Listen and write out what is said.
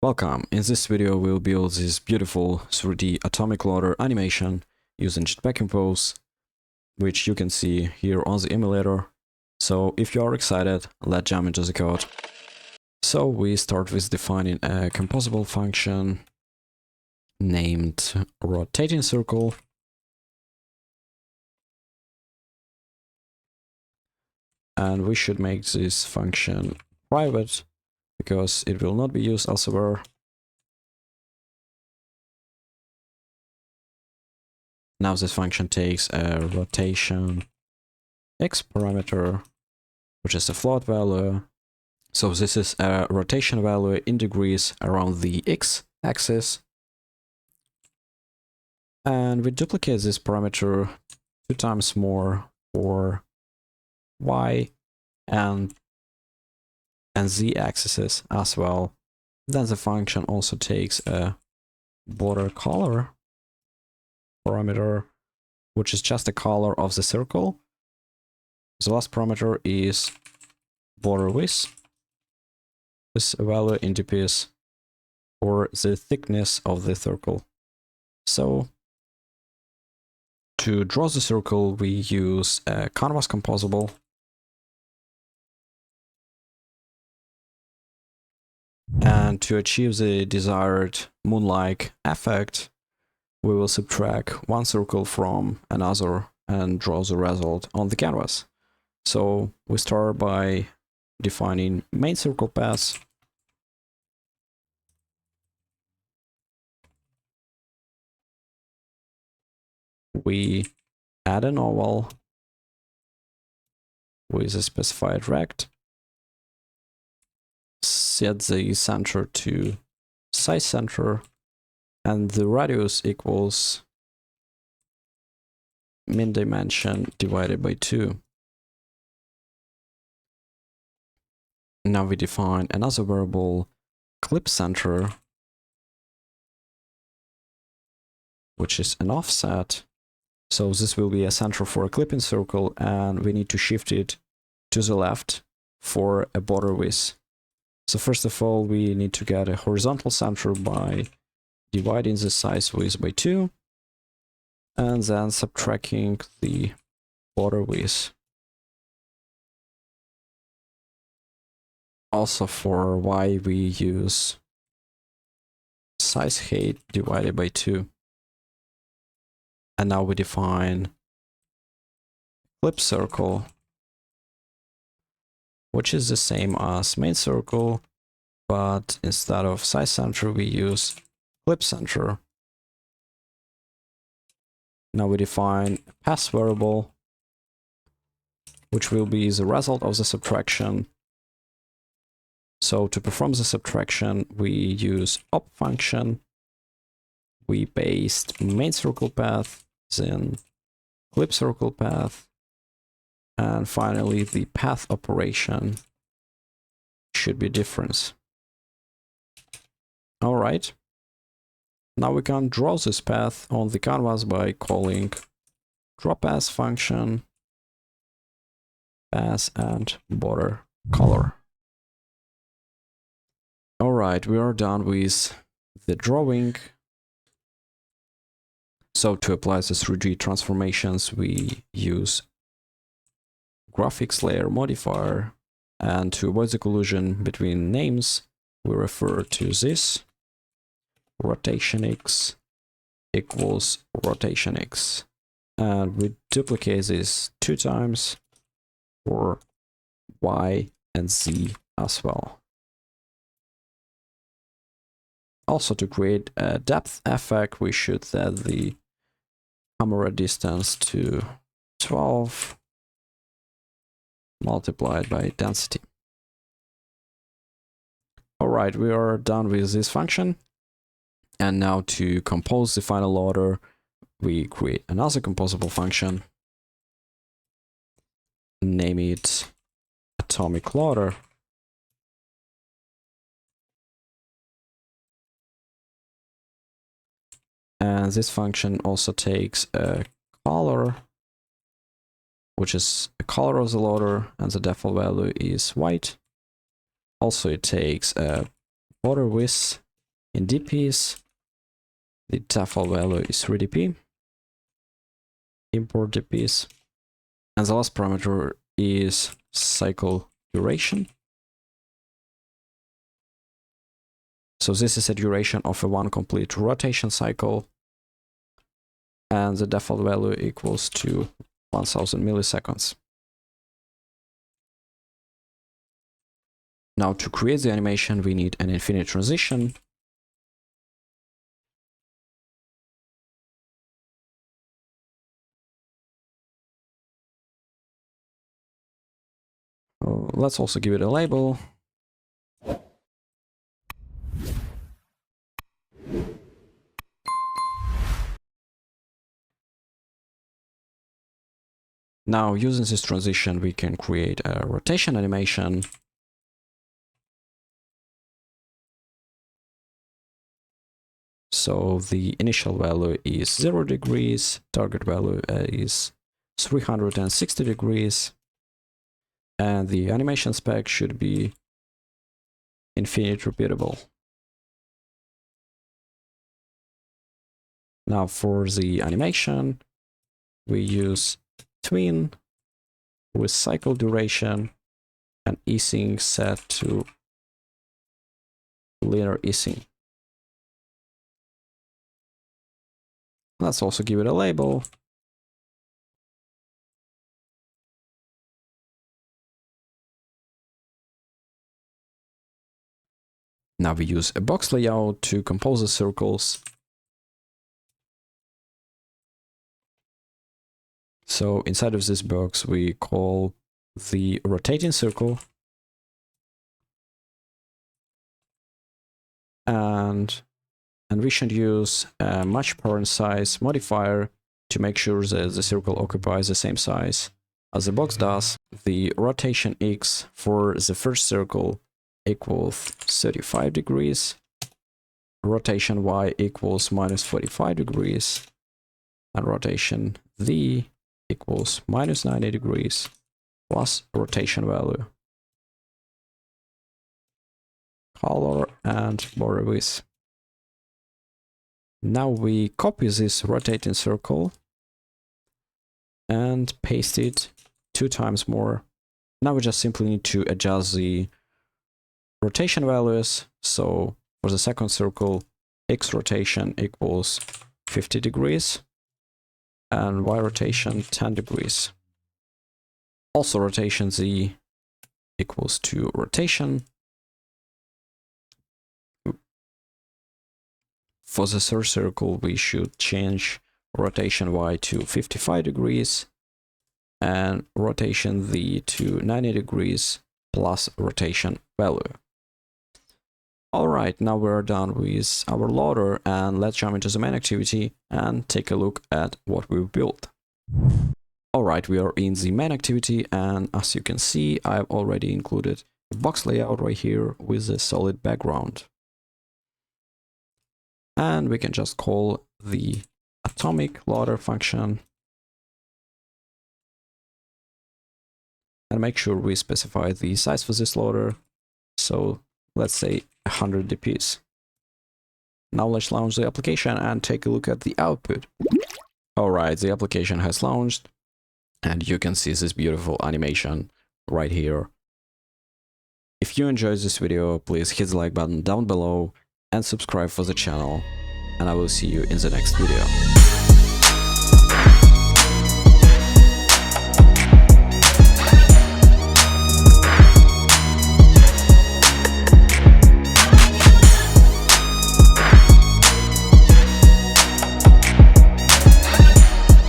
Welcome. In this video we'll build this beautiful 3D atomic loader animation using Jetpack Compose, which you can see here on the emulator. So if you are excited, let's jump into the code. So we start with defining a composable function named rotating circle. And we should make this function private because it will not be used elsewhere. Now this function takes a rotation x parameter, which is a float value. So this is a rotation value in degrees around the x axis. And we duplicate this parameter 2 times more for y and z axes as well. Then the function also takes a border color parameter, which is just the color of the circle. The last parameter is border width, this value in dps, or the thickness of the circle. So to draw the circle, we use a canvas composable. And to achieve the desired moon-like effect, we will subtract one circle from another and draw the result on the canvas. So we start by defining main circle path. We add an oval with a specified rect. Set the center to size center, and the radius equals min dimension divided by 2. Now we define another variable, clip center, which is an offset. So this will be a center for a clipping circle, and we need to shift it to the left for a border width. So first of all, we need to get a horizontal center by dividing the size width by 2, and then subtracting the border width. Also for y, we use size height divided by 2. And now we define clip circle, which is the same as main circle, but instead of size center, we use clip center. Now we define a path variable, which will be the result of the subtraction. So to perform the subtraction, we use op function. We paste main circle path, then clip circle path, and finally the path operation should be difference. All right. Now we can draw this path on the canvas by calling draw path function, path and border color. All right, we are done with the drawing. So to apply the 3D transformations, we use graphics layer modifier, and to avoid the collision between names, we refer to this rotation x equals rotation x, and we duplicate this 2 times for y and z as well. Also, to create a depth effect, we should set the camera distance to 12 multiplied by density. All right, we are done with this function. And now to compose the final loader, we create another composable function. Name it atomic loader. And this function also takes a color, which is a color of the loader, and the default value is white. Also, it takes a border width In dps, the default value is 3dp. Import dps. And the last parameter is cycle duration. So this is a duration of a one complete rotation cycle. And the default value equals to 1000 milliseconds. Now to create the animation, we need an infinite transition. Let's also give it a label. Now, using this transition, we can create a rotation animation. So the initial value is 0 degrees, target value is 360 degrees, and the animation spec should be infinite repeatable. Now for the animation, we use tween with cycle duration and easing set to linear easing. Let's also give it a label. Now we use a box layout to compose the circles. So inside of this box, we call the rotating circle. And we should use a match parent size modifier to make sure that the circle occupies the same size as the box does. The rotation x for the first circle equals 35 degrees. Rotation y equals minus 45 degrees. And rotation z equals minus 90 degrees plus rotation value, color, and border width. Now we copy this rotating circle and paste it 2 times more. Now we just simply need to adjust the rotation values. So for the second circle, x rotation equals 50 degrees and y rotation 10 degrees. Also rotation z equals to rotation. For the third circle, we should change rotation y to 55 degrees and rotation z to 90 degrees plus rotation value. Alright, now we're done with our loader, and let's jump into the main activity and take a look at what we've built. Alright, we are in the main activity, and as you can see, I've already included a box layout right here with a solid background. And we can just call the atomic loader function and make sure we specify the size for this loader. So let's say 100 dps. Now let's launch the application and take a look at the output. Alright, the application has launched and you can see this beautiful animation right here. If you enjoyed this video, please hit the like button down below and subscribe for the channel, and I will see you in the next video.